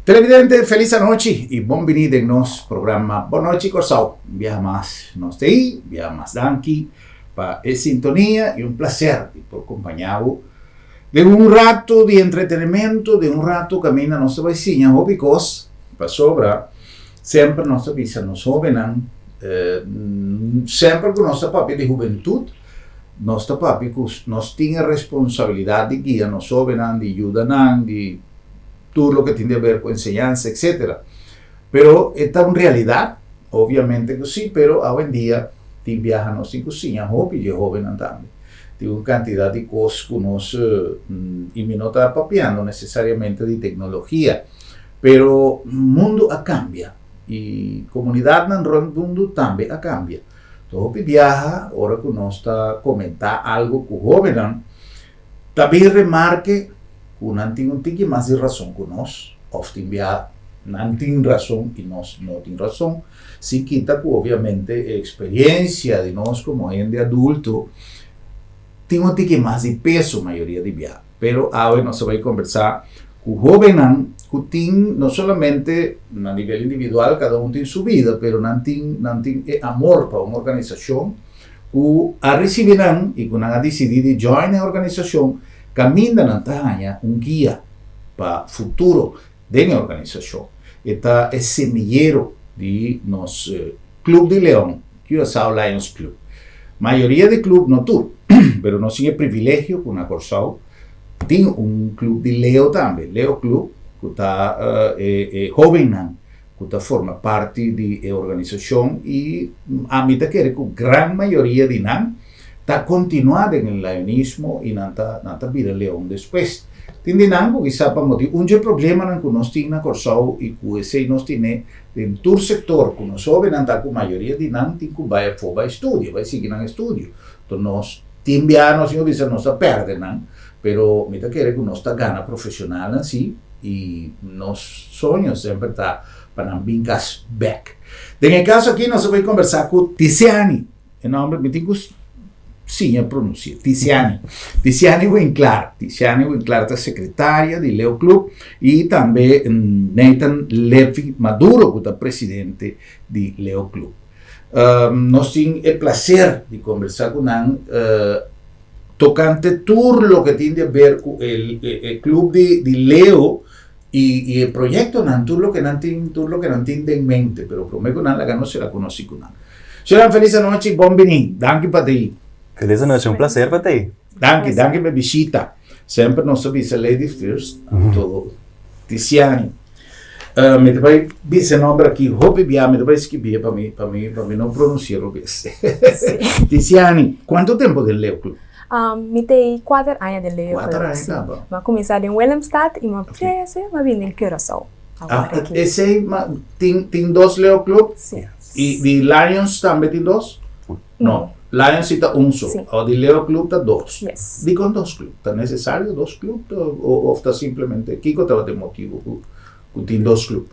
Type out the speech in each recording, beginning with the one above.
Televidente, feliz noche y bienvenido en nuestro programa Boa Noite Corsao. Via más nos de ahí, via más danki, para sintonía y un placer por acompañado de un rato de entretenimiento, de un rato camina nuestra vecina, obicos, para sobra, siempre nos avisa, nos jóvenes, sempre con nuestra papi de juventud, nuestra papi nos tiene responsabilidad de guía, nos jóvenes, de ayudar, de todo lo que tiene que ver con enseñanza, etc. Pero esta es una realidad, obviamente que sí, pero hoy en día viajan nos en cocina, y jóvenes también. Tiene una cantidad de cosas que nos y me no está papiando necesariamente de tecnología, pero el mundo cambia y la comunidad en el mundo también cambia. Todo viaja, ahora que nos está comentando algo con jóvenes, también remarque que não tem mais de razão que nós, não tem razão e nós não tem razão, se quita que obviamente a experiência de nós como gente adulto tem mais de peso a maioria de viajar. Pero hoje nós vamos conversar com jovens que tem não somente a nível individual, cada tem sua vida, pero não tem amor para uma organização, que a receberão e que não decidido join a organização, caminha na Tanha guia para o futuro da organização. Este é semillero de nosso Clube de Leão, Curaçao Lions Club. A maioria de clubes não tem, mas nós temos o privilégio com a Curaçao tem clube de Leo também, Leo Club, que está jovem, que está forma parte da organização e a mim quer que a grande maioria de nós está continuando no leonismo e não está vira leão depois. Tem de não que sabe motivo problema que nós temos na Curaçao e que esse nós temos em todo o setor que nós jovens não está com a maioria de nós tem que vai para estúdio, vai seguir no estúdio. Então nós temos nós não dizer nós perde não, pero me quer que nós está ganha profissional assim e nos sonhos sempre está para não vincar back. No caso aqui nós vamos conversar com Tiziane, em nome me tem sim, a pronúncia, Tiziane Winkler. Tiziane Winkler é secretária do Leo Club e também Nathan Levy Maduro, que é presidente do Leo Club. Nós temos o prazer de conversar com ele tocante tudo o que tem a ver com o clube de Leo e o projeto, tudo o que não tem em mente, mas prometo que não se la conosce com ele. Senhora, feliz noite, bem-vindo, danke para ti. Feliz noite, um prazer para ti. Danke pela visita. Sempre nós avisa ladies first, todo Tiziane. Me vai dizer nome aqui, hope bia, me vai escrever para mim não pronunciar o bem. Tiziane, quanto tempo de Leo Club? Me tem 4 anos de Leo Club. 4 anos, tá bom. Eu comecei em Willemstad e eu vim em Curaçao. Esse tem 2 Leo Club? Sim. E de Lions também tem 2? Não. Lions está só, o de Leo Club está 2. Yes. Digo 2 clubes, está necessário 2 clubes ou está simplesmente, que estava de motivo que tem 2 clubes?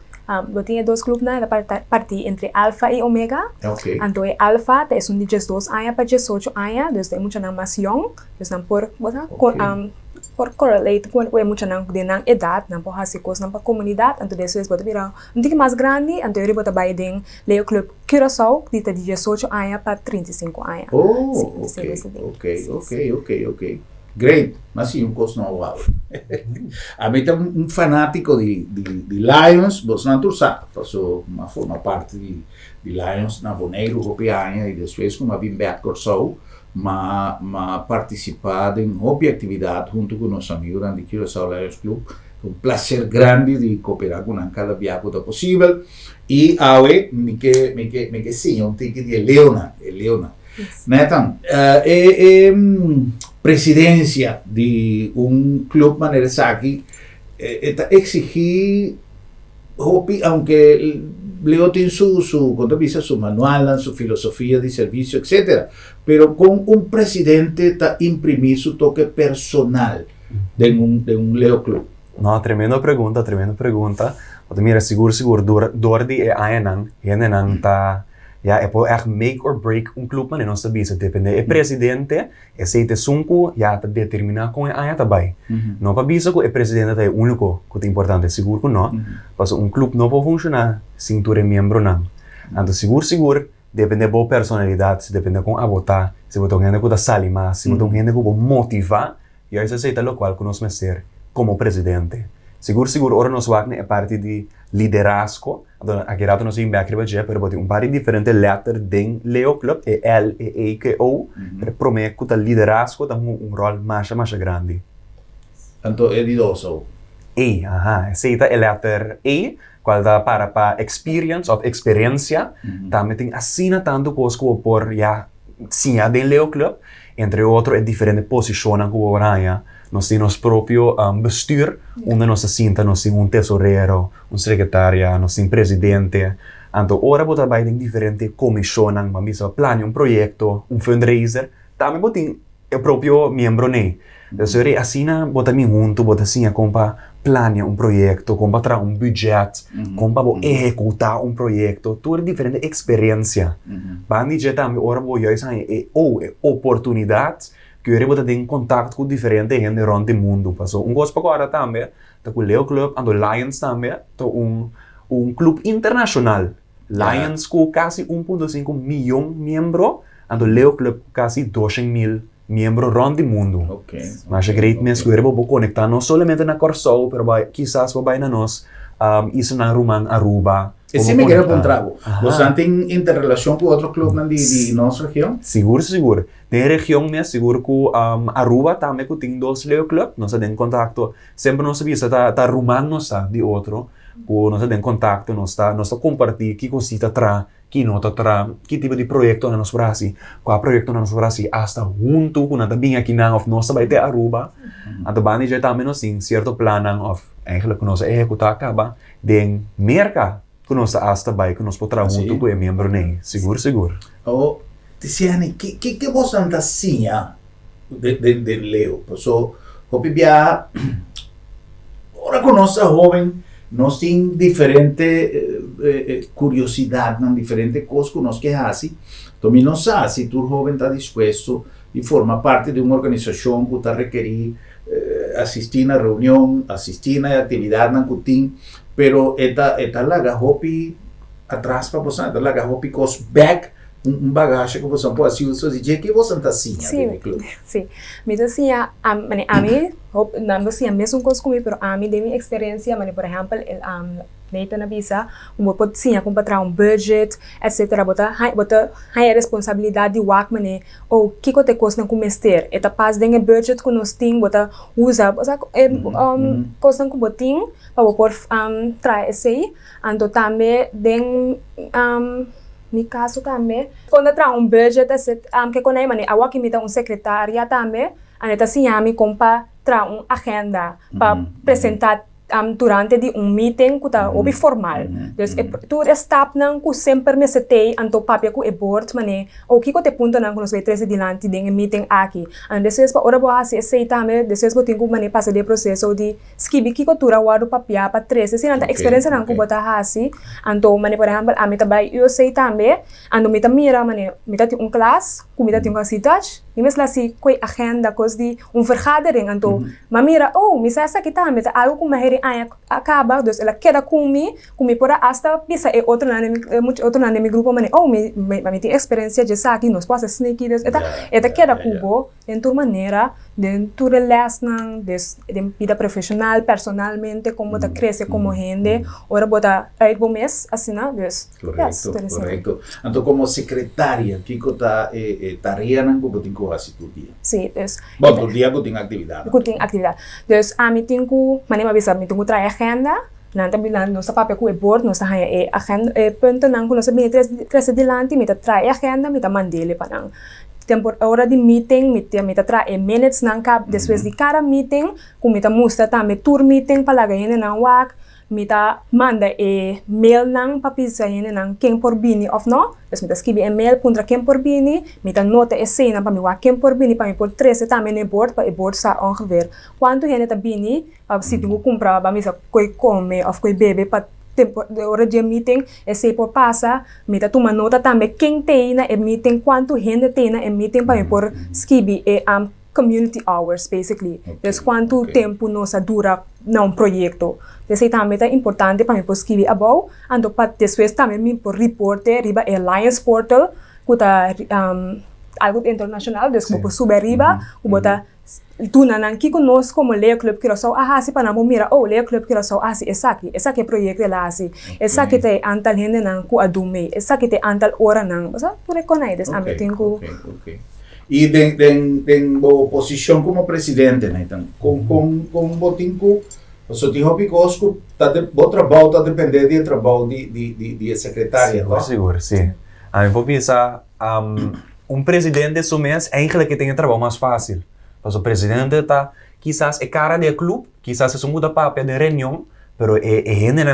Eu tinha 2 clubes na parte entre Alfa e Omega. Okay. Então, Alfa é de 12 anos para 18 anos, então é muito mais young, então por correlate com muito de idade, não por fazer coisas na comunidade, então depois pode virar mais grande, então eu vou vai em Leo Club Curaçao, que está de 18 anos para 35 anos. Oh, ok. Great, mas sim, coisa nova. A mim tem fanático de Lions, você não sabe, forma parte de Lions na Boneiro, Hopianha, e depois como a vim back Curaçao, mas participar em outra atividade junto com nossos amigos da Curaçao Lions Club. Um prazer grande de cooperar com cada viagem que é possível. E hoje, me que sim, ticket de Leona. Nathan, presidência de clube Maneresaki exigir, aunque Leo tem su manual, su filosofia de serviço, etc. Pero com presidente está imprimir su toque personal de Leo Club. No, tremenda pergunta. Mira, seguro, door die ayanang ta Ja, é pode echt make or break club man, não sabia, depende. O presidente, esse te sunco, já te determinar com a também. Não para bisa que o presidente é o único que é importante, seguro que não. Mas club não pode funcionar sem tu membro não. Então seguro, depende da personalidade, depende com a votar, se você tem gente que sale mais, se você tem gente que motivar, e aí isso é o qual que nós vamos ser como presidente. Seguro, ora nós vamos a parte de liderazgo. Aqui rato nós vamos ver que pero tem par de diferentes letras dentro Leo Club, L, E, K, O, para prometer que o liderazgo tem rol mais grande. Então, é de doso. E, essa é a letra E, qual dá para experiência, também tem assina tanto coisa que por já sim dentro Leo Club, entre outros é diferente posição que o ranha. Nós temos nosso próprio bestuur, onde nós temos tesoreiro, secretária, nós temos presidente. Então, ora você vai em diferentes comissões, vamos planear projeto, fundraiser, também você tem o próprio membro, né? Então, assim, você também junto, você assim, para planear projeto, para trazer budget, para executar projeto, tudo diferente experiência. Para dizer também, ora você tem oportunidades, que eu vou ter contato com diferentes gente rond o mundo. Passou gosto agora também, tá com o Leo Club, ando Lions também, tá clube internacional. Lions com quase 1,5 milhão de membros, ando Leo Club com quase 200,000 membros rond o mundo. Mas é great mesmo que eu vou conectar não somente na Corsol, mas quizás vai na nós, isso na Aruba. Esse me quer apontar. Você tem interrelação com outro clube de nossa região? Seguro. Na região mesmo, seguro que Aruba também tem 2 Leo Club, nós temos contato. Sempre nós sabemos que rumano de outro, que nós temos contato, nós compartilhamos que coisa tra, que nota tra, que tipo de projeto na nosso Brasil, qual projeto na nosso Brasil, hasta junto com nada bem aqui na nós vai ter Aruba. Então, bani já também nós tem certo plano of, eigenlijk nós executar acaba de mercado. Que nós hasta vai, que nós podemos junto com o membro, né? Seguro. Oh, Tiziane, que você fantasia de Leo? Porque hopi via, ora com nossa jovem, nós tem diferente curiosidade, diferente coisas que nós queremos. Também não sabe se tu jovem está disposto de formar parte de uma organização que está requerir assistir na reunião, assistir na atividade que tem. Pero esta laga hopi atrás para você, esta laga hopi cos back bagagem que você pode usar de que você está assim, sim. Mas assim, a mim, não sei mesmo coisa comigo, pero a mim de minha experiência, por exemplo, Neita na visa, pode sim comprar budget, etc. Bota a responsabilidade de work mané ou que te custa com mester. Eta pas dengan budget que nós tem, bota usa, coisa com botin para por trai esse, ando também den no caso também, quando traz budget, que quando é mané, a work me dá secretária também, aneta sim a mim compra traz agenda para apresentar durante de meeting que está formal. Então, tu está não que sempre me setei anto papel que é board mané ou que te punto não que nós vai trazer diante de meeting aqui. And depois para ora boa se sei também depois vou ter que mané passar de processo de escrever que cultura guardo papel para trazer se não a experiência não que botar assim anto mané por exemplo a mim também eu sei também ando me mira mané me tem classe que me tem cidade e mesmo assim coi agenda coisa de vergadering anto mamira me sai essa aqui também algo como acaba, dus ela queda comigo por hasta pisa e outro na meu grupo mane me tem experiência de aqui nós possa sneaky dus eta queda cubo em tua maneira de tu relação de vida profissional personalmente como ta cresce como gente ora bota aí bom mês assim na dus correto então como secretária que está tarea não como tem que fazer tu dia sim dus bom tu dia que tem atividade dus a mim tem que maneira bisa mim tem que trazer agenda nanti bilang nossa papel com o board nossa hanya agenda ponto nang nossa bem três dilante mita trai agenda mita mandele para hora de meeting mita trai minutes nang cap depois de cada meeting com mita mostra também tour meeting para ganhar nang wak mita manda mail nang papisa yun nang quem por bini of no dus mita escrever email contra quem por bini mita nota cena para mi wa quem por bini para mi por 13 também no board para o board sa ongeveer quanto gente tá bini se tu comprar para mi sa koi come of koi bebe para de hora de meeting, esse por passa, mita toma nota também quem tem na meeting, quanto gente tem na meeting para por skibi community hours, basically. Okay. Quanto tempo nossa dura num projeto. Desse também é importante para mim por escrever about, ando para depois também me por reporte riba Alliance Portal, que tá algo internacional, desde por subir riba, o bota tu nanan que conosco como Leo Club Curaçao, se para não mira, Leo Club Curaçao, esse aqui projeto lá assim, esse aqui tem antal gente nan ku adume, esse aqui tem antal hora nan, basta tu reconheces, a mim tenho. E den posição como presidente, né? Então, com botinco, você tem hobby cosco, tá de bom trabalho, tá depender do trabalho de secretária, tá? Seguro, sim. A mim vou pensar, presidente su mês eigenlijk que tem trabalho mais fácil. Porque o presidente tá, quizás é cara do clube, quizás é muda papel de reunião, pero é gente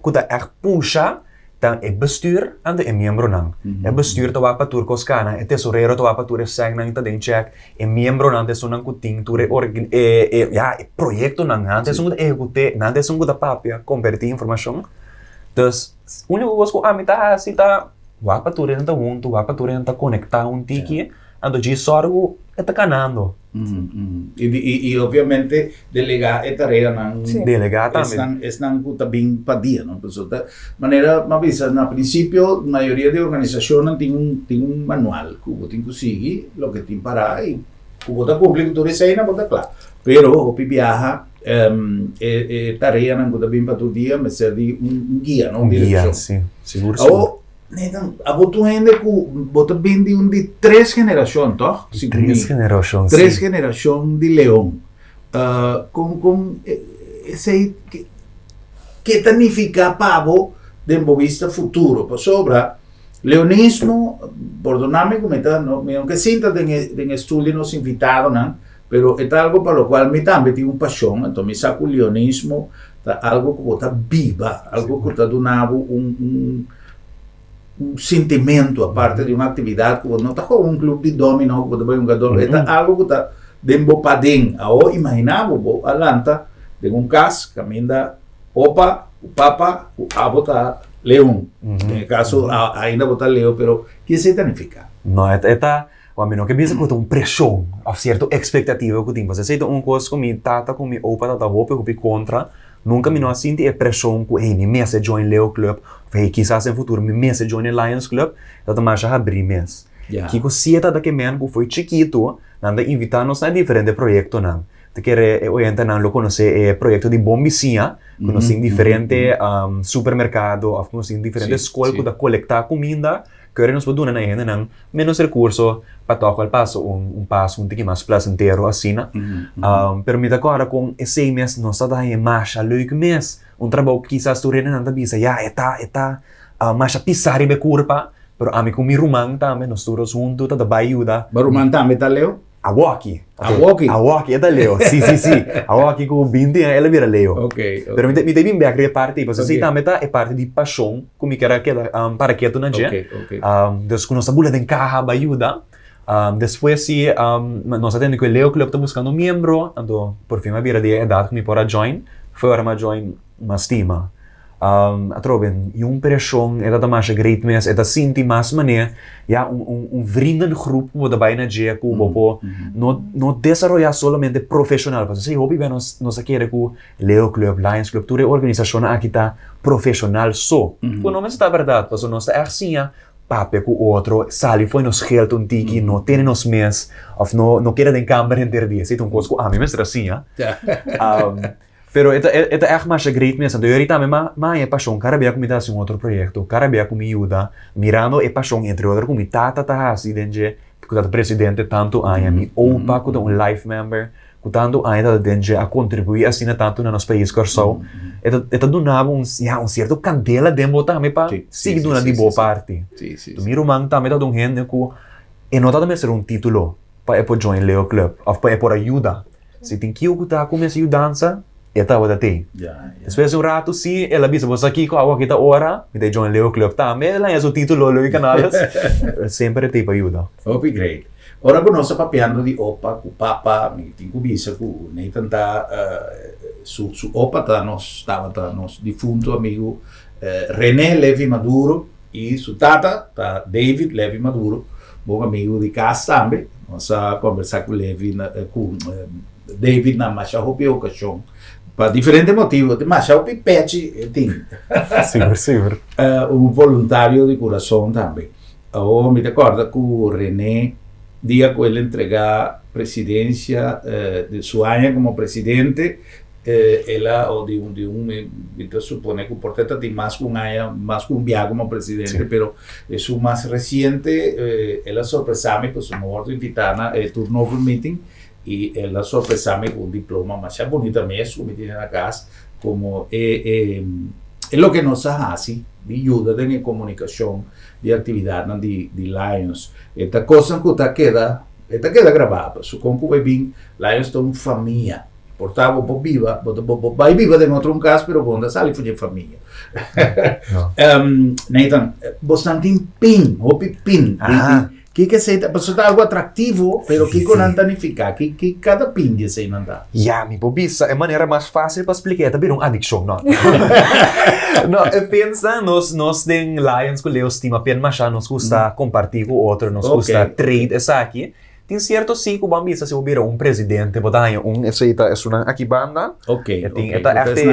que tá puxa. Dan é bestuur en de membro nang. É bestuur to wapa tur koskana, é tesoreiro to wapa tur sang nang ta den check, é membro nang de sunang kuting tur é projeto nang han, de sungut execute, nang de sungut da papia, convertir informação. Dus único coisa que a mim tá assim tá wapa tur tá junto, wapa tur tá conectar um tiki, ando de sorgo é tá canando. E obviamente delegar é tarefa não delegar também é não puta bem para dia não pessoal da maneira mas na princípio maioria de organização não tem um manual que tem que seguir o que tem para e que bota público tudo isso aí não bota claro pero o viaja é tarefa não puta bem para todo dia mas serve guia não guia sim seguro então, a botu gente que bota bem de 3 gerações, toh? 3 gerações. 3 gerações de leão. Com esse que significa pavo de vista futuro. Por sobra, leonismo, perdoname como está, no, aunque sinta en estudio nos invitaron, ¿no? Pero es algo para lo cual me también tengo pasión, entonces me saco el leonismo, algo que está viva, algo que está donando un sentimento a parte de uma atividade que não está com um clube de dominó, que também um gadol, é algo que está dentro do padem. Ao imaginava o Atlanta de um caso, caminha opa, o papa, o abo tá leão. No caso ainda botar leão, pero que significa? Não, a menos que pensa que pressão, a certa expectativa que tem. Você sei uma coisa com minha tata, com minha opa, tata hope contra. Nunca me não sinto a pressão que me messa join Leo Club, ou quizás em futuro me messa join Lions Club, então mais já abrir mês. Que com sieta daquele man que foi chiquito, nanda invitar-nos a diferentes projetos não. Te quer hoje não lo conhecer projeto de bombicinha, conhecer diferentes supermercado, ou conhecer diferentes escolas que da coletar comida. Querem nos poder na gente não menos recurso para tocar o passo um tiki mais placentero assim na permita agora com esse mês nós está daí mais leuk mês trabalho que quizás tu rena não bisa eta mais pisar e curva pero a mim com mi rumang também nós todos juntos tá da ajuda rumang também tá leo Awaki é Leo. Sim. Awaki com 20 ela vira Leo. Okay. Pero me tem bem a parte, porque se também é parte de paixão, como que era para que tu na gente. Então quando nós bula den caja ajuda. Depois se nós atendo que o Leo Club está buscando um membro, então por fim a vira de idade que me pode join, foi hora join uma estima. Atroben, pressão é mais great mes, é sinti mais maneira, vriendengroep wo daarbij na dia que não desenvolver solamente profissional, porque se hobby nós quer que Leo Club, Lions Club, toda organização aqui está profissional só. Não é verdade, porque nós está assim, pape com outro, sali foi nos geld tiki, não tem nos mês, ou não quer den câmera inteiro dia, se um coisa que a mim é assim, Pero é echt mais great mesmo. Então, eu também mais é paixão. Cara, bem como assim outro projeto. Cara, bem como ajuda. Mirando é paixão entre outros como tata assim dentro que o presidente tanto aí mi opa que um life member que tanto aí dentro a contribuir assim tanto no nosso país corso. É donava um certo candela dentro também para seguir dona de boa parte. Tu miro man também tá um gente que é não também ser um título para por join Leo Club ou para por ajuda. Se tem que eu tá começa a dança Eta wada tem. Depois rato se ela bisa você aqui com a kita ora, me join Leo Club também, ela é o título do canal. Sempre tem para ajuda. Oh, great. ora conosco papiando di opa, cu papa, mi tingu bisa cu nei tanta su opa stava nos defunto amigo René Levi Maduro e su tata David Levi Maduro, buon amigo di casa também. Nós conversar com Levi com David na mais ocasião para diferentes motivos, mas o pipete tem Super. voluntário de coração também. Eu me recordo que o René dia que ele entregar presidência de sua ano como presidente, ela ou de me supone que o porteta tem mais que um viaje como presidente, sí. Pero es o mais recente, ela sorpresame por su morte invitada turnover meeting e ela sorpresame com um diploma mais bonito mesmo, me tiene na casa, como é o que nos hace de ajuda de comunicação, de atividade de Lions. Esta coisa que queda gravada, su como vai bem, Lions tem uma família. Portava viva, vai viva de outro caso, pero quando sai foi de família. Nathan, bastante pin, o pin. Que seita, pessoa algo atrativo, pero que não danificar, que cada pin de sei não dá. Mi pobisa é maneira mais fácil para explicar, também uma adicção, não? Não, pensa, nós den Lions que leu estima pen mas nos gusta compartir com outro, nos gusta trade essa aqui. Tem certo sim que o Bambisa se hubiera um presidente, botaria essa é uma aqui banda. É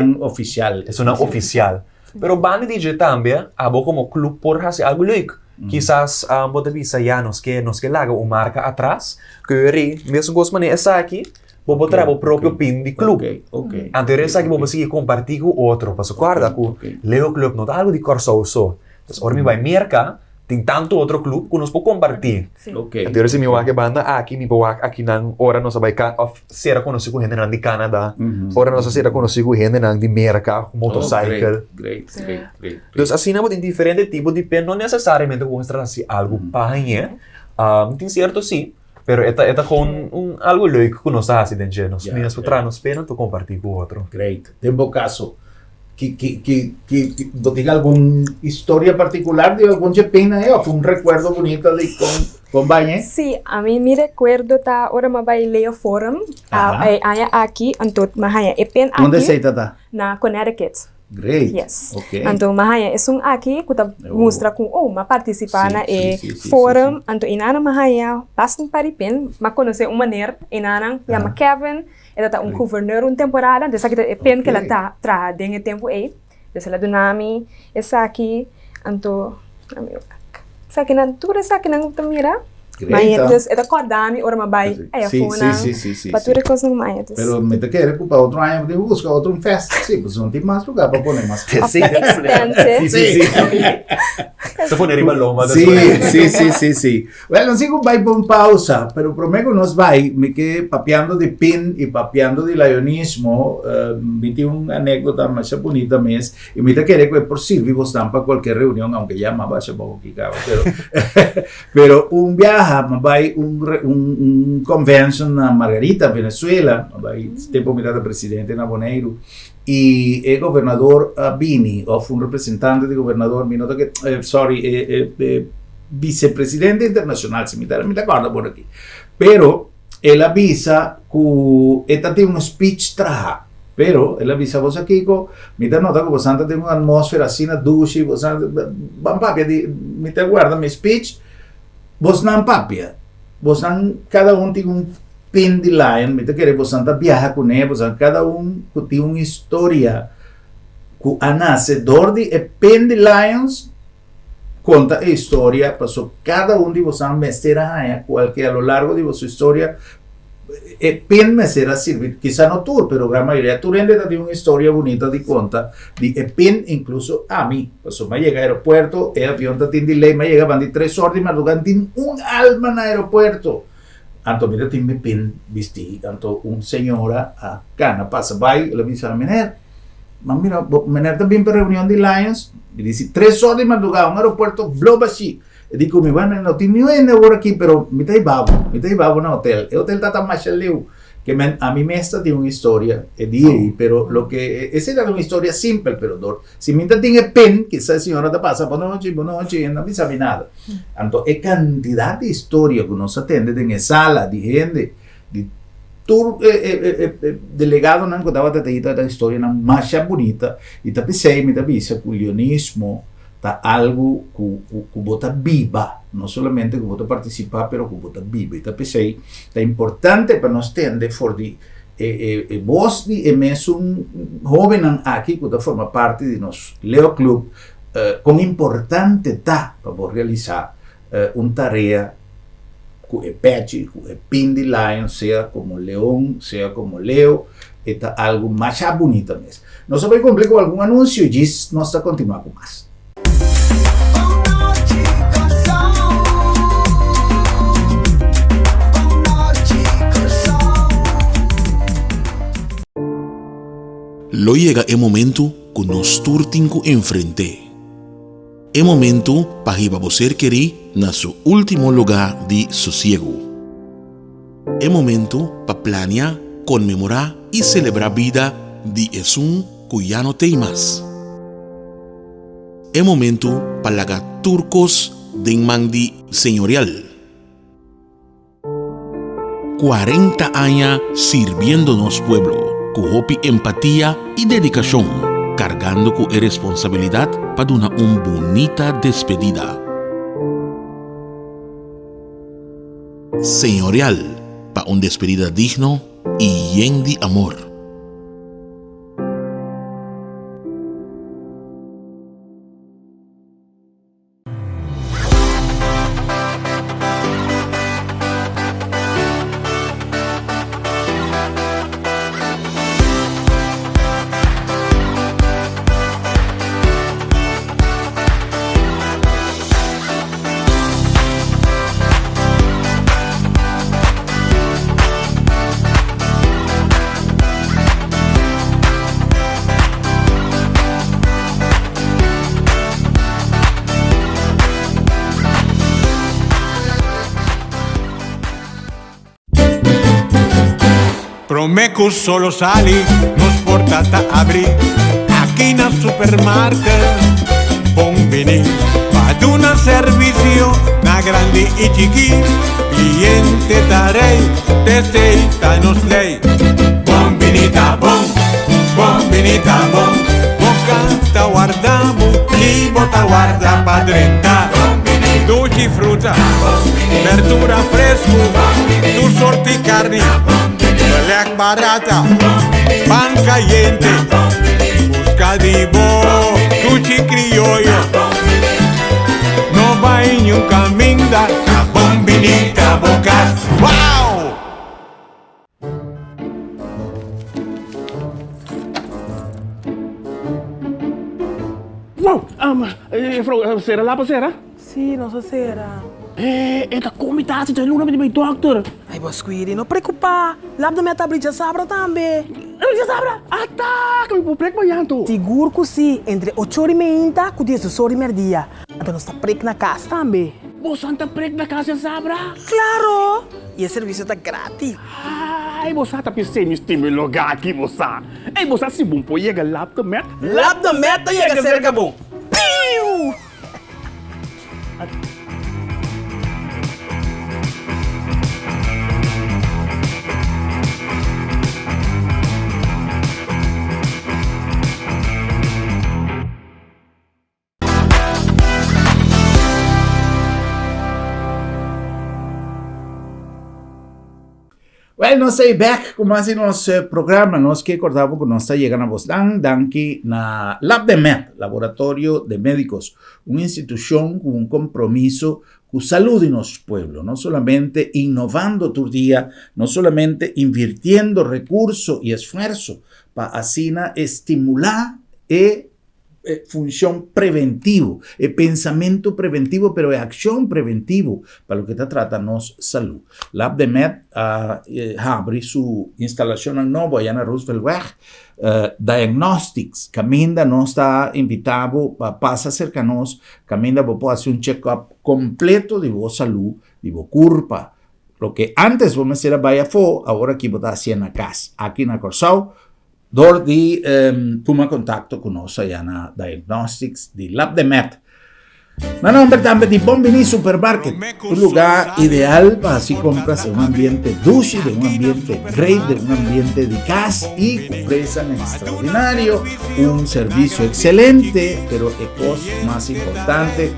uma oficial. É uma oficial. Pero banda DJ também, abo como clube por fazer algo leuk. Quizás bota visa ya nos que laga uma marca atrás, que mesmo gosto maneira essa aqui, vou botar o próprio pin de clube. Anterior essa aqui vou conseguir compartilhar com outro, para guarda que Leo Club não dá algo de cor só. Então, ora me vai mercar. Tem tanto outro clube que nós podemos compartilhar. Então, se me vai banda aqui, me vai aqui na hora nós vai ser conhecido com gente de Canadá, hora nós ser conhecido com gente de América, motorcycle. Great. Então, assim, nós temos diferentes tipos de pen, não necessariamente vamos trazer algo para ganhar. Tem certo sim, pero esta com algo leuk que nós fazemos, nós mesmos para nos pen, tu compartilhar com outro. Great. Tem bom caso. Que tenga alguna historia particular de algún pena o fue un recuerdo bonito de con Bañe? Sí, a mí mi recuerdo ta ahora me voy Leo Forum aquí entonces mahaya pen aquí. ¿Dónde se está? Na Connecticut. Great. Yes. Okay. Então mahaya é aqui que tá mostra com ma participar na forum, então inana mahaya passam para pen, ma conhecer uma maneira inana chama Kevin. Ela tá governador uma temporada, dessa que é pen que ela tá tra dentro tempo aí. Dessa ela do nome, essa aqui, então, essa aqui na tudo essa aqui não mira. Mas ela acordame ora mabai, aí fona. Sim. Para tudo coisa mais. Pero me te quer ocupar outro ano de busca outro festa, sim, pues não tem mais lugar para pôr mais. Sim. Se for arriba loma. Sim. Well, não sigo vai por pausa, pero prometo nós vai me que papeando de pin e papeando de lionismo, me tem uma anécdota mais bonita mesmo, e me te quer que é possível gostar para qualquer reunião, aunque já mais baixa pouco que cabe, pero viaje vai convention na Margarita, Venezuela, vai tempo mirada presidente na Boneiro e o governador Bini, ou um representante do governador, me nota que, vicepresidente internacional, se me acorda por aqui, pero ele avisa que esta tem um speech traja, pero ele avisa vos aqui que me dá nota que você tem uma atmosfera assim na ducha, você vamos papia me te guarda meu speech. Vos não papia, vos não, cada tem pin de lion, me te quer, vos não viaja com ele, vos cada tem uma história, que a nascedor de pin de lions conta a história, passou cada de vos não mesera qualquer a lo largo de vossa história, pen mesera servir, quizá no tour, pero gran mayoría tour tem uma história bonita de conta, de pen incluso a mí, pues me llega al aeropuerto, el avión tem delay, me llega, van de 3 horas de madrugada, tem alma en el aeropuerto, anto mira, tem pen vesti, anto señora a cana, pasa, vai, le dice a la mener, mira, mener también para reunión de Lions, me dice 3 horas de madrugada, un aeropuerto, blow así. Dico, mi bueno, não tem nenhum agora aqui, pero me tá babo no hotel. O hotel tá mais chaleu, que a mí me está de una historia de ahí, pero lo que esa era una historia simple, pero si me tiene pen, que esa señora te pasa, buenas noches, no me sabe nada. Entonces, es cantidad de historia que nos atende en esa sala, de gente, de delegado não contava da história mais bonita e tá pensei me que o leonismo tá algo que bota viva, não somente que bota participar, pero que bota viva. E tá pensei tá importante para nós entender for de vos e mesmo jovem aqui que tá forma parte de nosso Leo Club, com importante tá para realizar uma tarefa que é pet, que é pin de lion, seja como leão, seja como leo, é algo mais bonito mesmo. Nós vamos cumprir com algum anúncio e diz, nós vamos continuar com mais. Lo llega el momento que nos turtinco enfrente. É momento para ir você querer na seu último lugar de sossego. É momento para planear, comemorar e celebrar a vida de um que já não tem mais. É momento para lagar turcos de mandi senhorial. 40 años sirviendo nos pueblo, con hopi empatía y dedicación, cargando con responsabilidad para una bonita despedida. Señorial, para una despedida digno y lleno de amor. Promeco solo sali, nos portata abri, aqui na supermarket, bom vini, fad una servizio, na grandi e chiqui, cliente darei, testeita nos lei, bom vinita bom, bocata guardamo, e bota guarda pa 30, dolci frutta, verdura fresco, tu sorti carne, Lec barata, pan caliente, busca de bo, cuchi criollo. No va en un camino da bombinita bocas. ¡Wow! Vrouw, será lá para será? Sim, nossa será. Esta comitação de luna de meu doctor. Ai, boss, cuide, não preocupa. Lá do minha tablita sabra também. Já sabra? Tá, que eu prego banhando. Seguro que sim, entre 8h30 e 10h dia. Então nós está prego na casa também. Você está prego na casa, sabra? Claro! E o serviço está grátis. Ai, você está pensando em lugar aqui, você. Ei, você se bom pode chegar lá do met. Lá do met chega cerca bom. Piu! Well, nós estamos back com mais nosso programa. Nós que acordamos que nós está chegando a vocês aqui na LabDeMed, Laboratório de Médicos, uma instituição com compromisso com a saúde de nosso pueblo, não somente innovando todo dia, não somente invirtiendo recursos e esforço para assim estimular función preventivo, pensamento preventivo, pero acción preventivo para lo que está tratando salud. LabDeMed abre su instalación en nuevo allá en Roosevelt Weg, Diagnostics, Caminda nos está invitado, pasa cerca nos, Caminda puede hacer un check-up completo de vos salud, de vos curpa, Lo que antes vamos a hacer a Bayafo, ahora aquí vamos a hacer en la casa. Aquí en la Corsao, door de toma contacto con nosotros allá en Diagnostics, de Lab de Met. No nombre también de Bombini Supermarket, un lugar ideal para así compras en un ambiente dulce, de un ambiente great, de un ambiente de casa y precio extraordinario, un servicio excelente, pero el costo más importante,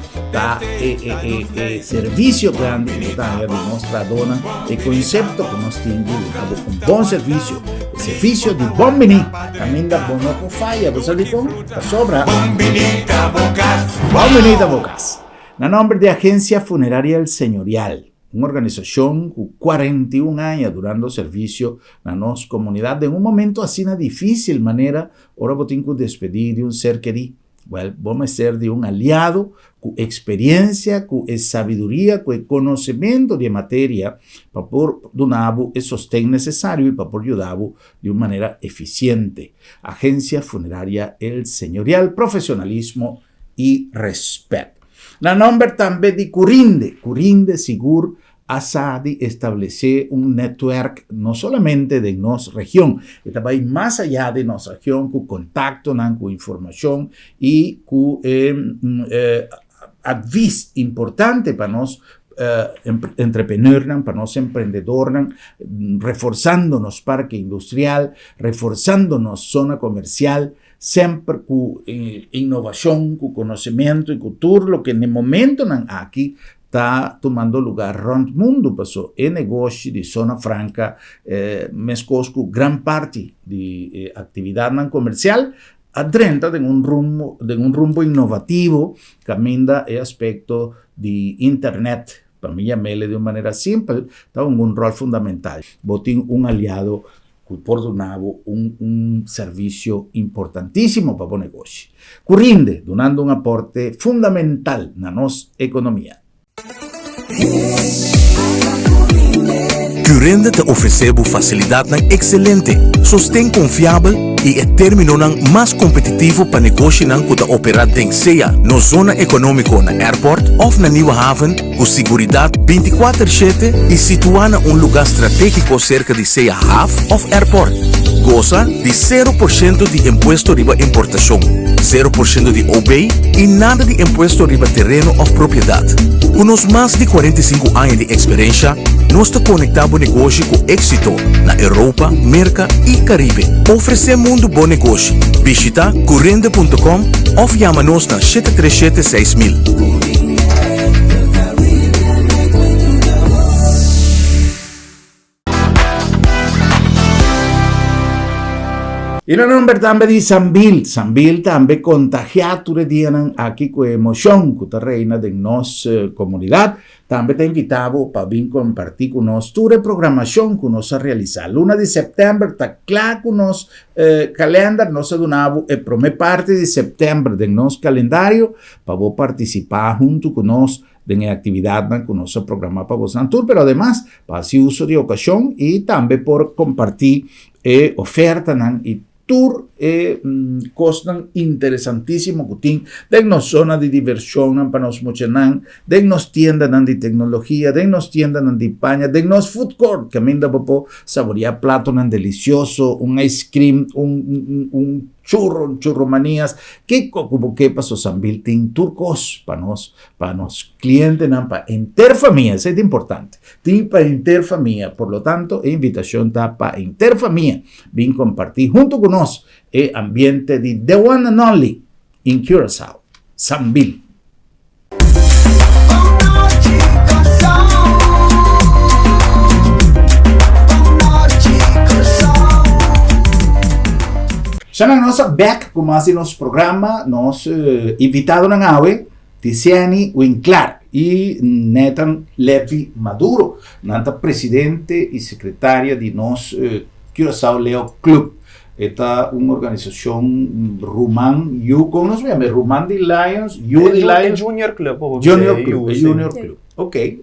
servicio grande que está de nuestra dona, el concepto que nos tiene un buen servicio, el servicio de Bombini, también da bono falla, ¿vos sabés cómo? La sobra. Bombinita Bocas. La nombre de Agencia Funeraria El Señorial, una organización con 41 años durando servicio a nuestra comunidad en un momento así una difícil manera, ahora vamos a despedir de un ser querido. Well, vamos a ser de un aliado con experiencia, con sabiduría, con conocimiento de materia para poder dar el sostén necesario y para poder ayudar de una manera eficiente. Agencia Funeraria El Señorial, profesionalismo y respeto. La nombre también de Curinde Sigur Asadi establecer un network no solamente de nuestra región, está más allá de nuestra región, con contacto, con información y con advice importante para nos entrepreneurs, para nos emprendedores, reforzándonos parque industrial, reforzándonos zona comercial, siempre con innovación, con conocimiento y cultura, lo que en el momento aquí está tomando lugar ronde mundo, pasó en negocio de zona franca, mescosco gran parte de actividad comercial, adrenta de un rumbo innovativo, camina el aspecto de internet, para mí llamarle de una manera simple, está un rol fundamental, botín un aliado por donavo un servicio importantísimo para el negocio. Currinde, donando un aporte fundamental a nuestra economía. Currinde te oferecemos facilidade excelente, sostém confiável e é término mais competitivo para negócio que está operado em seja na zona econômica na airport ou na Nieuwe Haven, com segurança 24/7 e situada em lugar estratégico cerca de seja haven ou airport. Goza de 0% de impuesto riba importação, 0% de OB e nada de impuesto riba terreno ou propriedade. Com os mais de 45 anos de experiência, nós estamos conectados ao negócio com êxito na Europa, América e Caribe. Oferecemos um bom negócio. Visita currende.com ou chama-nos na 737-6000. Y la nombre también de Sambil también contagiado aquí con emoción que está reina de nuestra comunidad. También te invitado para vir compartir con nosotros tu reprogramación que nos a realizar. Luna de septiembre está claro con nos calendario, nos donamos la primera parte de septiembre de nuestro calendario para vos participar junto con nosotros en la actividad que nos programa para vos tour, pero además para hacer uso de ocasión y también por compartir oferta y tour costan interesantísimo que de nos zona de diversión para nos mochenan, de nos tiendas de tecnología, de nos tiendas de paña, de nos food court que a mí da popo saborear plato delicioso, un ice cream, un churro manías, que como que pasó Sambil tin turcos para nos clientes, para interfamia, eso es importante, tin para interfamia, por lo tanto, invitación está para interfamia, bien compartir junto con nosotros el ambiente de The One and Only in Curaçao, Sambil. Ya nós back, como assim nosso programa, nós invitado na AUE, Tiziane Winkler e Nathan Levi Maduro, nanta presidente e secretária de nosso Curaçao Leo Club. Esta uma organização rumã, como nós chamamos? Rumã de Lions, de Lions? Junior Club. Junior Club. Ok.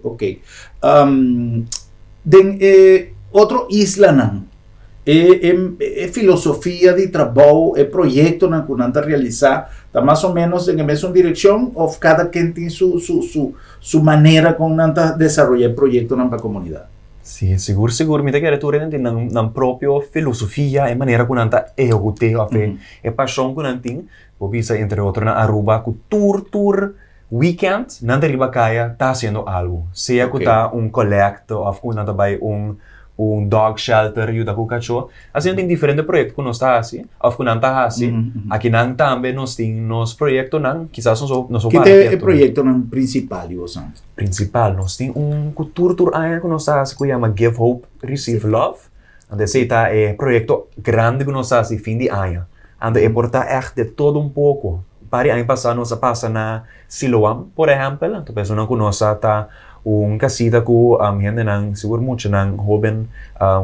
Outro isla não. Filosofia de trabalho, projeto que nós estamos realizar, está mais ou menos na mesma direção, ou cada quem tem sua maneira como nós desenvolver projeto para a comunidade? Sim, seguro. Me quer tu rende na própria filosofia e maneira que nanta execute a fe e paixão que nanting, vou bisa entre outros na Aruba que tour weekend nanta riba kaya tá haciendo algo. Seja que tá collect of que nanta vai dog shelter ajuda com o cachorro. Assim tem diferentes projetos que nós tá assim, of que nanta assim. Aqui nang também nós tem nos projetos nang, quizás nós que é o projeto principal, você? Principal, nós tem tour aí que nós tá assim, que chama Give Hope, Receive Love. Onde se tá projeto grande que nós tá assim fim de ano. Onde é portar echt de todo pouco. Para ano passado nós passa na Siloam, por exemplo, então pessoa que nós tá casita ko gente nang siguro mucho nang joven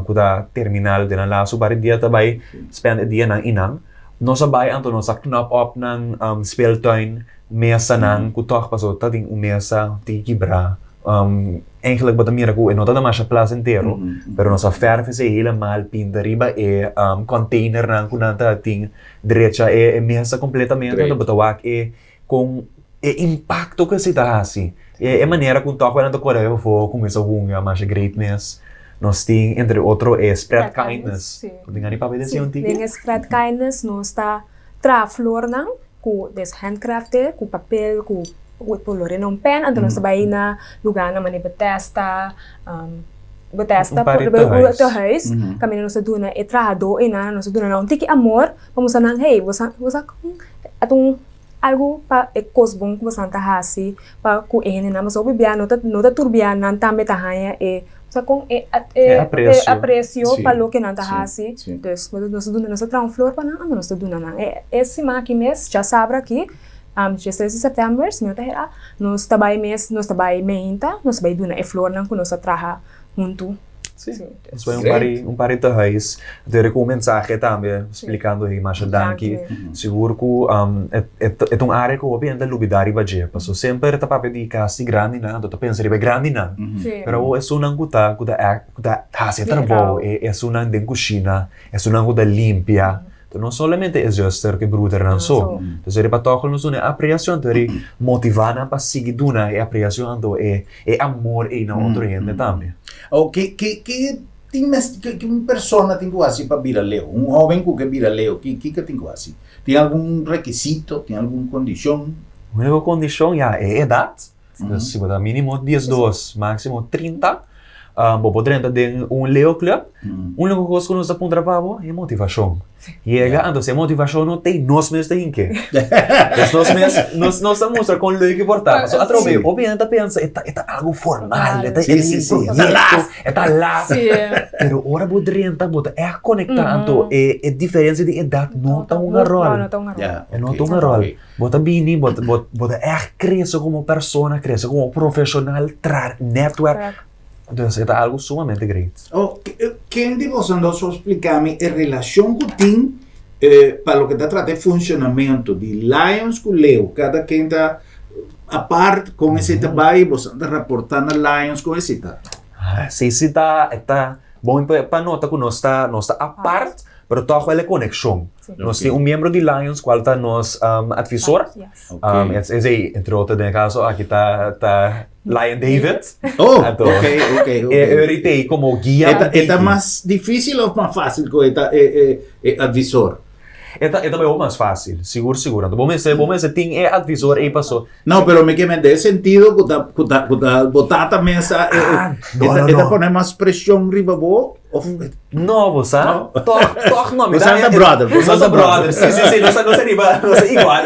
kuda terminal de na laso para dia tabay spend dia nang inang no sabay anto no sa knop up nang speeltuin mesa nang kutok paso tating umesa tikibra eigenlijk wat mira ko no tada masha plaza entero pero no sa verve se helemaal pinta riba container nang kunanta ting derecha mesa completamente no batawak kung impacto que se dá assim é maneira que toca quando Coreia for começa a mais greatness nós tem entre outro spread kindness tem ali para ver se tem spread kindness nós está tra flor não com des handcrafted com papel com color não pen então nós vai na lugar na maneira Bethesda por teu huis caminho nós duna e trado e na nós duna não tiki amor vamos nang hey você atong algo pa ekosbong ko santa hasi pa ku na mas obibiano no turbianan tambe tahaya sa kung aprecio pa lo que nanta hasi dus nós duna nós tra flor pa na nós duna na esse aqui mês já sabra aqui 16 de setembro meu tahera nós tabay mês nós tabay meinta nós bay duna flor nang kuno sa traha junto. Sim, isso é pari de reis. Ter com mensagem também explicando aí mais danke. Seguro que é área que o bem da lubidari baje. Passo sempre tá para pedir casi grande não, tô pensando ribe grande não. Pero é sunang kuta hace trabalho, é sunang den cozinha, é sunang kuta limpia. Não somente é juster que bruter não só. Então ele para tocar nos une apreciação, ter motivana para seguir duna e apreciação então é amor e não outro gente também. O que uma pessoa tem que fazer para virar leo? Jovem que vira leo, que tem que fazer? Tem algum requisito? Tem alguma condição? Uma condição é idade. Se botar mínimo 12, máximo 30. Poder entrar em Leo Club. Única coisa que nós apontamos para é motivação. Chega, então se motivação não tem, nós mesmos temos que. Nós estamos com o que portar. A troca, obviamente, pensa, é algo formal, é lá. Pero ora poder entrar, é conectar, então é diferença de idade, não está um rol. Não está um rol. Bota bem, bota crescer como pessoa, crescer como profissional, network. Entonces, é algo sumamente grande. Quem de vocês nos explicar-me a relação que tem para o que está tratando de funcionamento de Lions com Leo? Cada quem está a parte com esse trabalho, você está reportando a Lions com esse tá? Sim, está bom para notar que nós está a parte, mas toca a conexão. Nós temos membro de Lions, qual está nosso advisor. Entre outros, no caso, aqui está Lion David. Ok. Ele como guia. É mais difícil ou mais fácil que o advisor? É bem mais fácil, seguro. Então, vamos dizer, tem advisor e passou. Não, pero me dá sentido que botar também essa... Não. Poner mais pressão riba bo? Não, você? Toch não. Você é brother. Sim, nós é igual.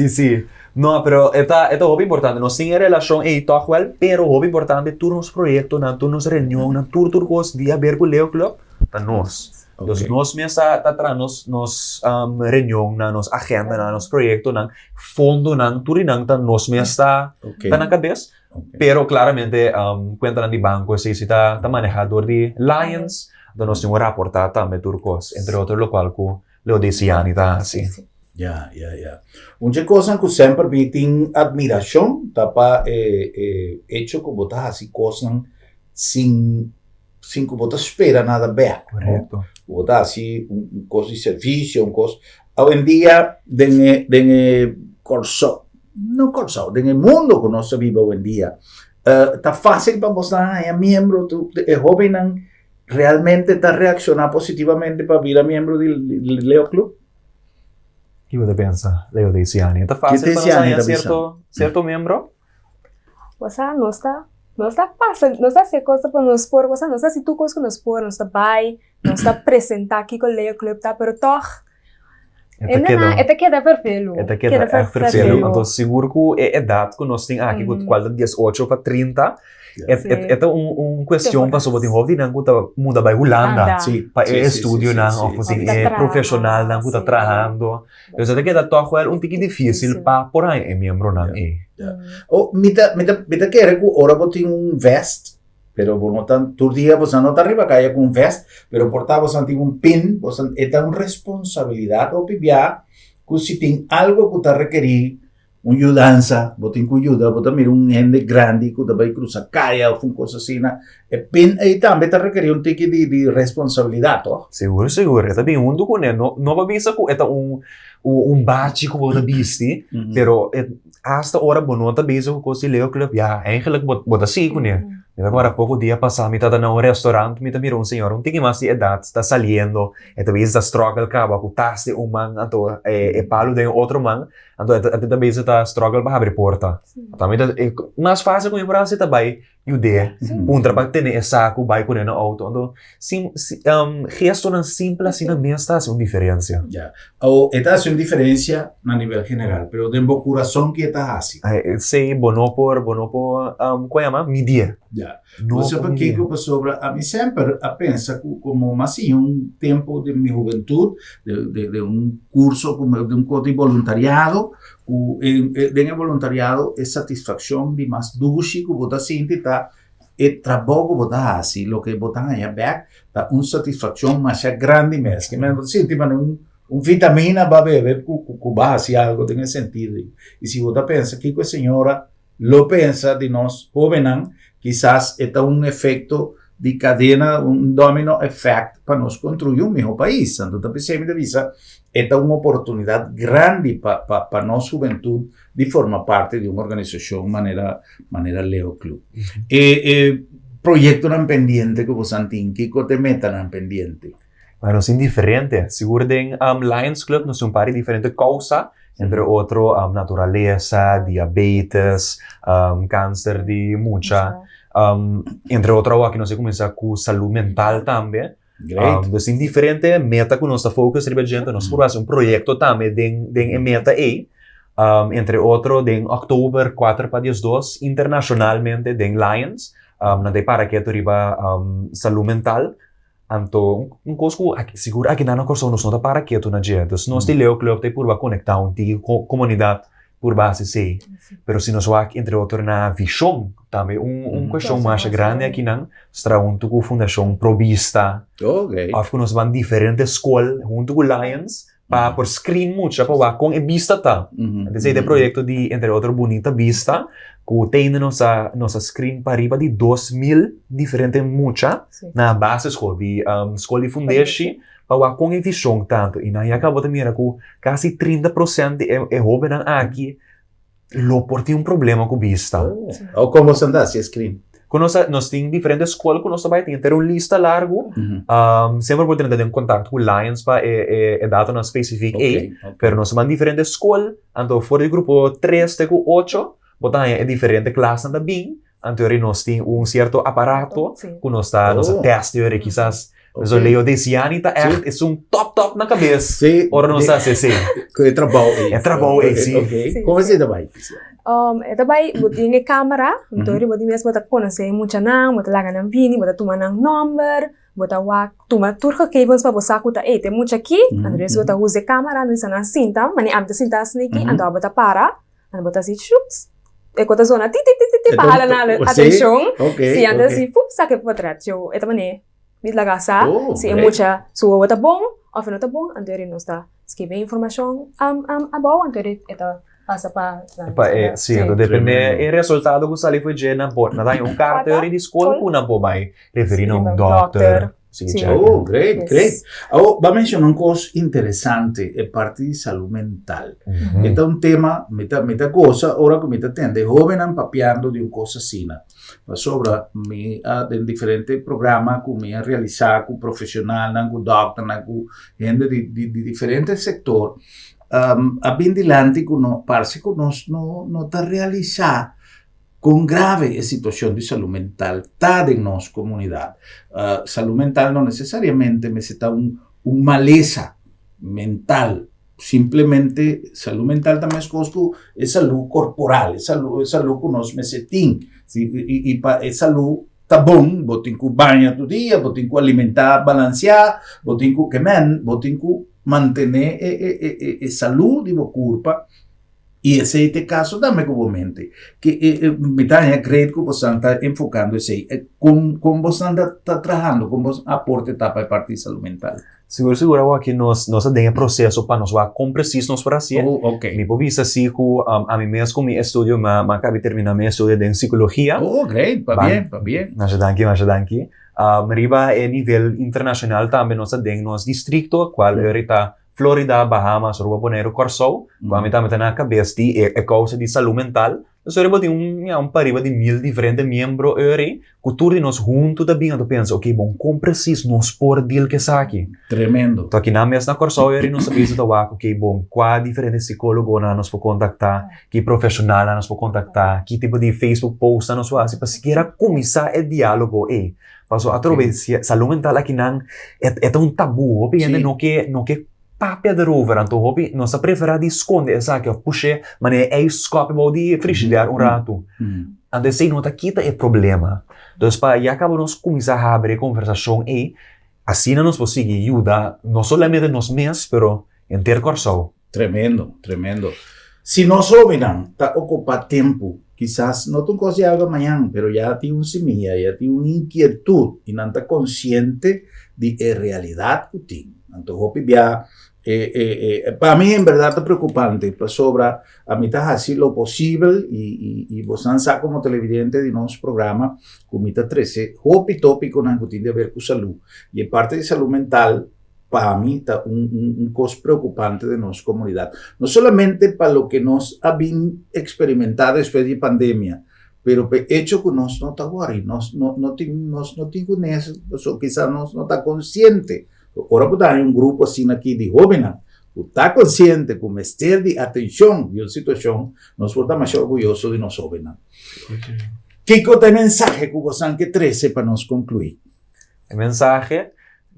Sim. No, pero esta hobby importante. Nós temos relação e toch wel, pero hobby importante, turnos projeto, na turnos reunião, na turcos dia ver com Leo Club, tá nós. Então, nós mesmo tá nos reunião, na nos agenda, na nos projeto, na fundo, na turinang, tá nós mesmo tá na cabeça. Pero claramente, cuenta de banco, se está manejador de Lions, então nós temos raportar também turcos, entre outros local que Leo Desiani tá assim. Ya. Uma coisa que sempre me tem admiração, tá para hecho que botar assim coisas sem que botar espera nada bem. Correto. Botar assim coisa de serviço, coisa. Hoje em dia, no mundo que nós vivemos hoje em dia, Está fácil para vos ser miembro, joven realmente está reaccionando positivamente para vir a miembro del Leo Club. ¿Qué você pensa, Leo de Isiani? ¿Está fácil para nosotros cierto miembro? O sea, no está fácil, no está haciendo cosas para nos por, o sea, no está haciendo cosas que nos por, no está by, no está presentar aquí con Leo Club, pero toch. Esta queda perfeito. Esta queda perfeito. Então, seguro que a idade que nós temos aqui, qual 18 para 30, é uma questão para sobre o hobby, não que muda para Holanda, para estúdio, não, ou profissional, não que está trabalhando. Então, esta queda toch wel um pouquinho difícil para por aí membro não é. Oh, mita quer que ora botin vest. Pero por tan tu día vos no te arriba calle con un vest, pero portar vos tiene un pin, vos esta una responsabilidad o pibia, que si tiene algo que te requerir, una ayudanza, vos tiene que ayuda, vos también un gente grande que te va a cruzar calle o un cosa así, el pin ahí también te requerir un ticket de responsabilidad, ¿no? Seguro. Esta bem mundo com não vai pensar que esta bate que você viste, pero hasta hora bono tá bezig com o Leo Club, ja, eigenlijk wat assim com ele. Agora, pouco dia passado, me tá no restaurante, me tá mirando um senhor, um pouquinho mais de idade, está saliendo, e talvez está struggle acaba com taste um man, então palo de outro man, então talvez está struggle para abrir porta. Também é mais fácil com o Brasil também, ideia, para ter esse saco, vai com no auto, então gesto não simples assim também está uma diferença. Já, ou está uma diferença a nível geral, pero de meu coração que está assim. Sei, bono por, como chama, medir. Já. Você porque que sobre a mim sempre a pensa como assim tempo de minha juventude de curso como de curso de voluntariado en voluntariado é satisfação de mais duche que você sente tá trabalho que você faz lo que você ganha back tá uma satisfação mais grande mesmo que você sente vitamina para beber que vai algo nesse sentido e se você pensa que a senhora lo pensa de nós jovens quizás está un efecto de cadena, un domino effect para nos construir un mejor país. Entonces, me avisa, esta es una oportunidad grande para nuestra juventud de formar parte de una organización manera Leo Club. Proyecto en pendiente que vos tienen, ¿qué te metan en pendiente? Bueno, son diferentes. Seguro en Lions Club no son para diferentes causas. Entre otro, naturaleza, diabetes, cáncer de mucha. Entre otro, aquí no se comienza con salud mental también. Entonces, diferente meta que nos está focus gente, nos por hacer un proyecto también de meta A. Entre otro, en octubre 4 para 12, internacionalmente, de Lions, para que arriba salud mental. Então, seguro aqui na nossa não está para que tu na dia. Então, nós de Leo Club tem por conectar com comunidade por base sei. Pero se nós aqui entre outros na visão também questão mais grande aqui não está junto com a Fundação Provista. Okay. Of nós vamos diferentes escolas junto com Lions para por screen muito para com a vista tá. Então, esse projeto de entre outros bonita vista que tem nossa screen para arriba de 2.000 diferentes mucha na base escola de escola de fundação para com a visão tanto e aí acabou de mirar que quase 30% é jovem aqui lo por tem problema com vista. Ou como você anda se screen? Nós temos diferentes escolas que nós também temos ter uma lista largo. Sempre podemos ter contato com Lions para dar uma específica pero nós temos diferentes escolas, então fora do grupo 3 até 8 botar diferente classe também. Então nós temos certo aparato que nós testa quizás. Mas o Leo desse ano está é top na cabeça. Ora não está assim. É trabalho. Sim. Como você trabalha? Também botinha câmera, então ele botinha mesmo botar conhecer muito não, botar lá na vini, botar tomar número, botar o tomar tudo que vamos para você cuta tem muito aqui, então eles botar usa câmera, não está na cinta, mas nem amta cinta assim aqui, então botar para, então botar assim chups. É quando a zona para na atenção, se anda assim, sabe que pode trás, eu é também bit lagasa, se é muita sua tá bom, ou não tá bom, então ele não está escrever informação bom, então ele está passa para sim, então depende do resultado que sali foi na porta, daí carteira de escola que não pode referir a doctor, Sim, Sim. Thiago. Oh, great, Yes. great. Oh, va a mencionar uma coisa interessante, é parte de saúde mental. Mhm. Este é um tema, muita coisa, ora que me atende, jovem papeando de uma coisa assim. Sobre me em diferentes programas que me realizar com profissional, com doctor, com gente de diferentes setores. A bem dilante que parece que nós não está realizar com grave situação de saúde mental está em nossa comunidade. Saúde mental não necessariamente me está maleza mental. Simplesmente, saúde mental também é saúde corporal, é saúde que nós me sentimos. E para saúde tá bom, você tem que banhar todo dia, você tem que alimentar, balancear, você tem que manter a saúde do corpo. E esse é o caso também com a mente. Que me creio que você está enfocando isso. Como você está trabalhando, como você aporta para a parte de saúde mental. Seguro aqui nós temos processo para nós como preciso nós para si. Oh, ok. Me pode dizer assim que a mim mesmo com meu estudo, mas acabei de terminar meu estudo de psicologia. Oh, great, va bien. Mas danke. Mariba é nível internacional também nós temos nosso distrito, qual é Florida, Bahamas, Rio Janeiro, Corsou, quando também na cabeça de causa de saúde mental. Nós temos pariba de 1000 diferentes membros que tudo nós juntos também pensa, ok, bom, como preciso nós por deal que está aqui. Tremendo. Então aqui na mesa na Corsou nós sabemos ok, bom, qual diferente psicólogo nós podemos contactar, que profissional nós podemos contactar, que tipo de Facebook post nós podemos fazer, para sequer começar o diálogo, Paso através saúde mental aqui não é um tabu, obviamente não que papia de rover, então hobby nós prefere esconder essa que puxe, mas é escape de frigideira rato. Então se não tá quita é problema. Então para já acaba nós começar a abrir conversação assim nós conseguir ajudar não somente nós mesmos, pero inteiro Corsou. Tremendo. Se nós jovens está ocupado tempo, quizás não tem coisa algo amanhã, pero já tem semilla, já tem uma inquietude e não está consciente de a realidade que tem. Então hobby já para mim, em verdade, é preocupante. Sobre a mim está fazendo o possível e você sabe como televidente de nosso programa, como está 13, o tópico que tem a ver com saúde. E a parte de saúde mental, para mim, está coisa preocupante de nossa comunidade. Não somente para o que nós havemos experimentado depois da pandemia, pero o hecho que nós não estamos agora, nós não temos nesse, quizás nós não está consciente. Ora, pode haver grupo assim aqui de jovens que está consciente com o estar de atenção de uma situação, nós podemos estar mais orgulhosos de nós jovens. Que outro mensagem que você quer trazer para nós concluir? O mensagem,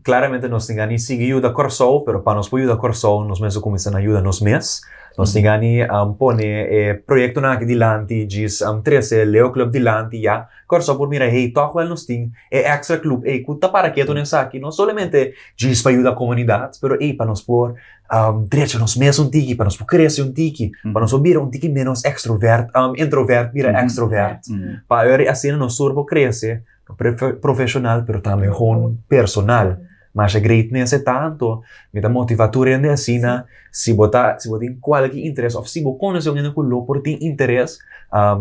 claramente nós temos que seguir a Corsou, pero para nós poder ajudar a Corsou, nós mesmos começamos a ajudar nós mesmos. Nós temos que poner projeto na dilante, diz 13 Leo Club dilante, já. Corsou por mira, toch wel nós temos extra club, kuta para que tu nessa aqui, não somente diz para ajudar a comunidade, pero para nós por direito nós mesmos tiki, para nós por crescer tiki, para nós vir tiki menos introvert, vira extrovert. Para assim nós surbo crescer, profissional, pero também com personal. Mas a greatness é tanto, me dá motivatura ainda assim, se você tem qualquer interesse, ou se você conhece alguém que por tem interesse,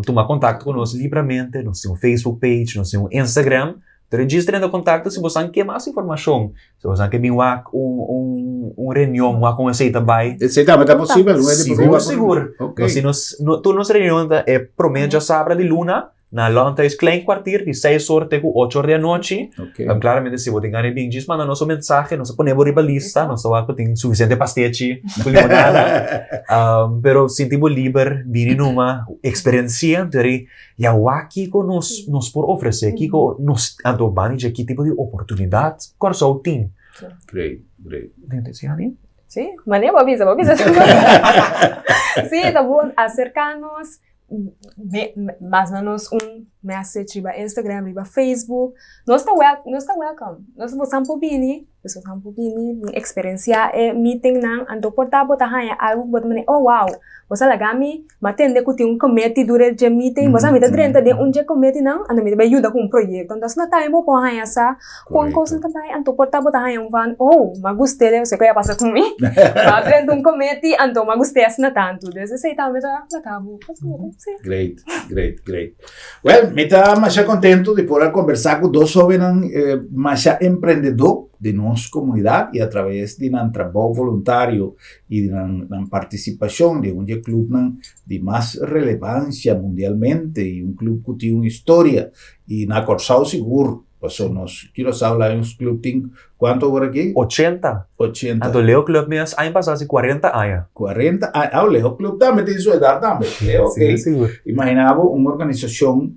toma contato conosco livremente, nós temos um Facebook page, nós temos um Instagram, registre no contato se você quer mais informação, se você quer vir reunião, uma conversa também. Esse também está possível, não é? Seguro. Tu nos reunião é promedio a sábado de luna, na Lanta é klein kwartier, de 6 horas até 8 horas da noite. Claramente, se você tem bem disso, manda nosso mensagem, nós ponemos a lista, nós tem suficiente pastete, pero sentimos livre, vir numa experiência, e aqui que nos por oferecer, aqui que nos adobamos, que tipo de oportunidade, Corsou tem. Great. Sí, mané, avisa. Sí, está bom, acercarnos. Mas nós message riba Instagram, riba Facebook. Nós está welcome. Nós vamos vir Eso tampoco mi experiencia meeting nang ando porta bota haya algo bota mane oh wow bosa lagami matende kuti un committee dure je meeting bosa mita 30 de un je committee nang ando mita ayuda com um projeto então na time po haya sa kung cosa também ando porta bota haya um van oh magustele você quer passar com mim na frente um committee ando magustesse na tanto desse sei também já acabo Great. Well, me está mais contento de poder conversar com dois jovens mais empreendedores de nossa comunidade e através de um trabalho voluntário e de uma participação de um clube de mais relevância mundialmente e clube que tem uma história e na Corsao seguro. Passou nós, quiero hablar de um clube tem quanto por aqui? 80. 80. Ando Leo Club mesmo, aí passasse 40 anos. 40 anos. Ah, o Leo Club também tem sua idade também. Ok. Seguro. Imaginava uma organização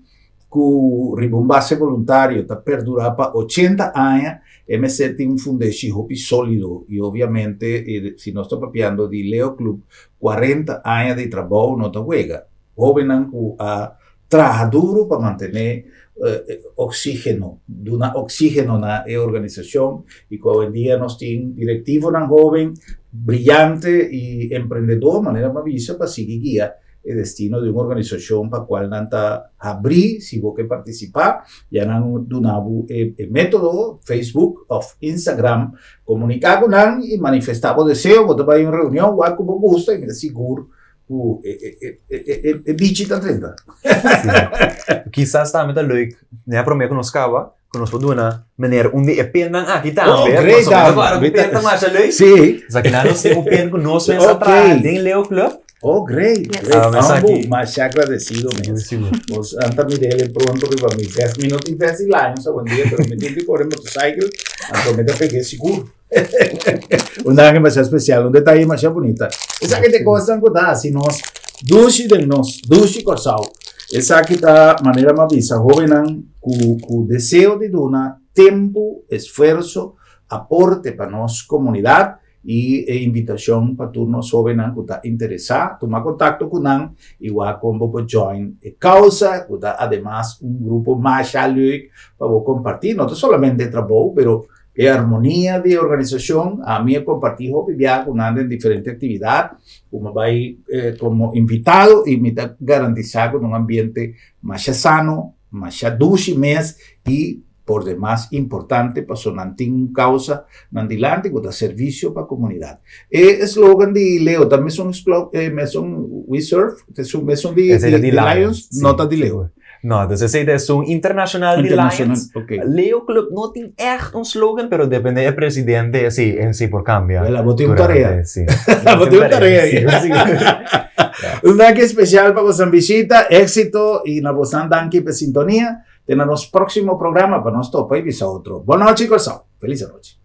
que riba base voluntário está perdurar para 80 anos. MSC tem fundação sólido e obviamente se nós estamos falando de Leo Club 40 anos de trabalho não está juega. Jovem que a trabalha duro para manter oxígeno na organização e que hoje em dia nós temos diretivo jovem brilhante e empreendedor de maneira maravilhosa para seguir guia o destino de uma organização para a qual não está abrir, se você participar, já não donavo o método Facebook ou Instagram, comunicar com nós e manifestar o desejo, você vai em uma reunião, o que você gosta, e me seguro é bicho da 30. Quizás também tá leuk, né, para mim que nós cava, que nós podemos maneira onde é pena aqui também. Great, agora o pena mais leuk. Sim. Já que nós temos o pena que nós vamos atrás, tem Leo Club. Oh, great. Mas agradecido mesmo. Nós antes de ele pronto que para mim, 10 minutos em 10 anos, um dia, pero me tive que correr motorcycle, então me peguei seguro. Uma coisa mais especial, um detalhe mais bonita. Essa que te gostam de dar, se nós, duche Corsao. Essa que está maneira mavisa, jovem com desejo de dar tempo, esforço, aporte para nossa comunidade, e invitação para todos nós jovens que estão interessados, tomar contato com nós, igual como para join a causa, que está además grupo mais leuk para compartilhar, não somente trabalho, mas a harmonia de organização, a mim compartir viajar com nós em diferentes atividades, como vai como invitado e me está garantizado com ambiente mais sano, mais dulce mesmo e por demás importante para sonantir causa nandilante que dá serviço para a comunidade. E slogan de Leo também são We Serve, são de Lions, nota de Leo. Não, dus essa ideia é internacional de Lions. Okay. Leo Club não tem echt slogan, pero depende do presidente, assim, em si por cambia. Ela botou uma tarefa. Sim. Botou uma tarefa. Um daqui especial para você visita, éxito e na vossa danke para sintonia. Até no próximo programa para nós topar e visar outro. Boa noite, Corsao. Feliz noite.